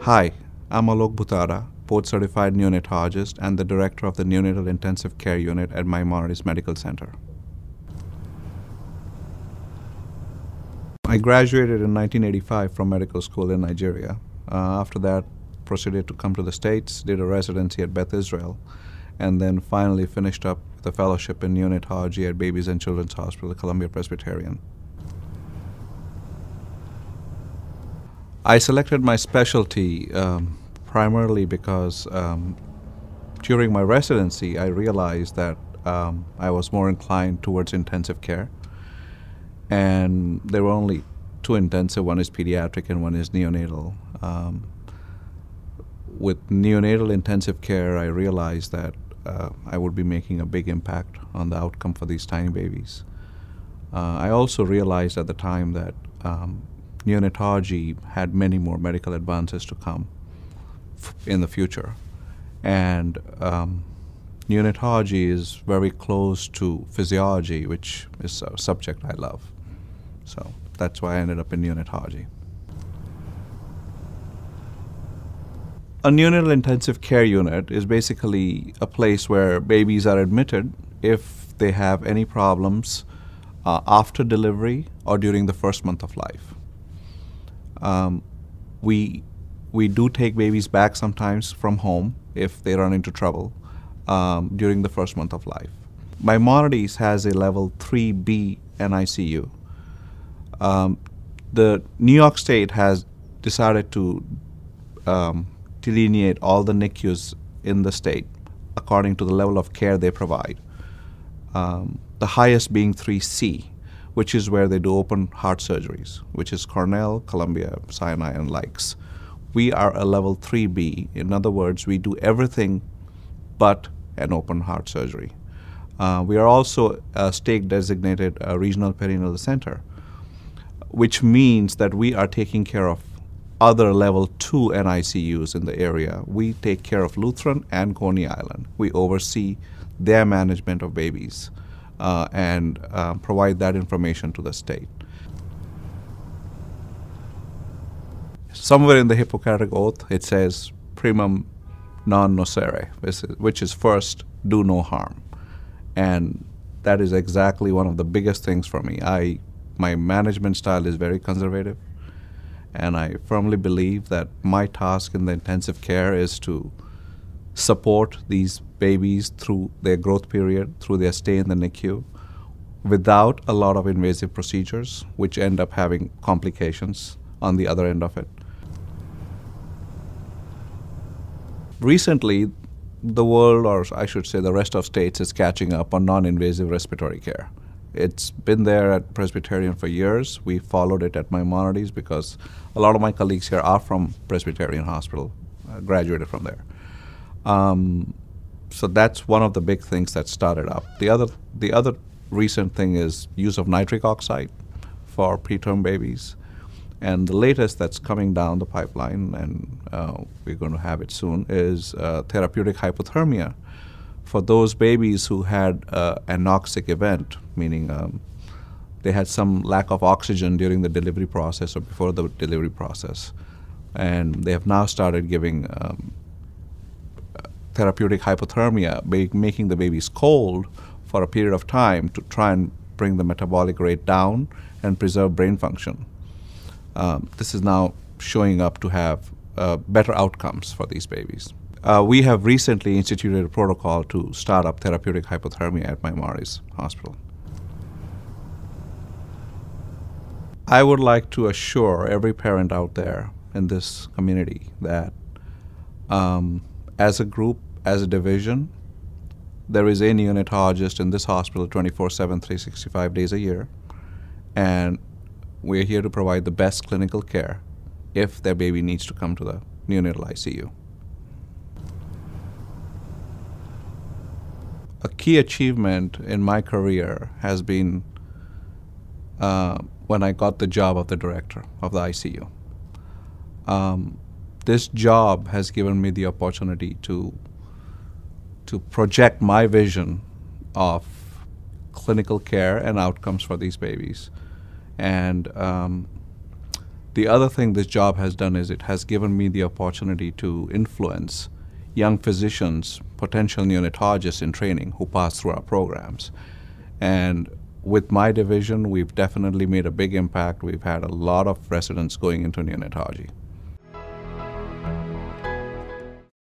Hi, I'm Alok Bhutada, board-certified neonatologist and the director of the Neonatal Intensive Care Unit at Maimonides Medical Center. I graduated in 1985 from medical school in Nigeria. After that, proceeded to come to the States, did a residency at Beth Israel, and then finally finished up with a fellowship in neonatology at Babies and Children's Hospital, Columbia Presbyterian. I selected my specialty primarily because during my residency I realized that I was more inclined towards intensive care, and there were only two intensive, one is pediatric and one is neonatal. With neonatal intensive care, I realized that I would be making a big impact on the outcome for these tiny babies. I also realized at the time that neonatology had many more medical advances to come in the future, and neonatology is very close to physiology, which is a subject I love. So that's why I ended up in neonatology. A neonatal intensive care unit is basically a place where babies are admitted if they have any problems after delivery or during the first month of life. We do take babies back sometimes from home if they run into trouble during the first month of life. Maimonides has a level 3B NICU. The New York State has decided to delineate all the NICUs in the state according to the level of care they provide. The highest being 3C, which is where they do open heart surgeries, which is Cornell, Columbia, Sinai, and likes. We are a level 3B. In other words, we do everything but an open heart surgery. We are also a state-designated regional perinatal center, which means that we are taking care of other level 2 NICUs in the area. We take care of Lutheran and Coney Island. We oversee their management of babies and provide that information to the state. Somewhere in the Hippocratic Oath, it says Primum non nocere, which is first, do no harm. And that is exactly one of the biggest things for me. My management style is very conservative, and I firmly believe that my task in the intensive care is to support these babies through their growth period, through their stay in the NICU, without a lot of invasive procedures, which end up having complications on the other end of it. Recently, the world, or I should say the rest of states, is catching up on non-invasive respiratory care. It's been there at Presbyterian for years. We followed it at Maimonides because a lot of my colleagues here are from Presbyterian Hospital, graduated from there. So that's one of the big things that started up. The other recent thing is use of nitric oxide for preterm babies. And the latest that's coming down the pipeline, and we're going to have it soon, is therapeutic hypothermia for those babies who had an anoxic event, meaning they had some lack of oxygen during the delivery process or before the delivery process. And they have now started giving therapeutic hypothermia, making the babies cold for a period of time to try and bring the metabolic rate down and preserve brain function. This is now showing up to have better outcomes for these babies. We have recently instituted a protocol to start up therapeutic hypothermia at Maimonides Hospital. I would like to assure every parent out there in this community that as a group, as a division, there is a neonatologist in this hospital 24/7, 365 days a year, and we're here to provide the best clinical care if their baby needs to come to the neonatal ICU. A key achievement in my career has been when I got the job of the director of the ICU. This job has given me the opportunity to project my vision of clinical care and outcomes for these babies. And The other thing this job has done is it has given me the opportunity to influence young physicians, potential neonatologists in training who pass through our programs. And with my division, we've definitely made a big impact. We've had a lot of residents going into neonatology.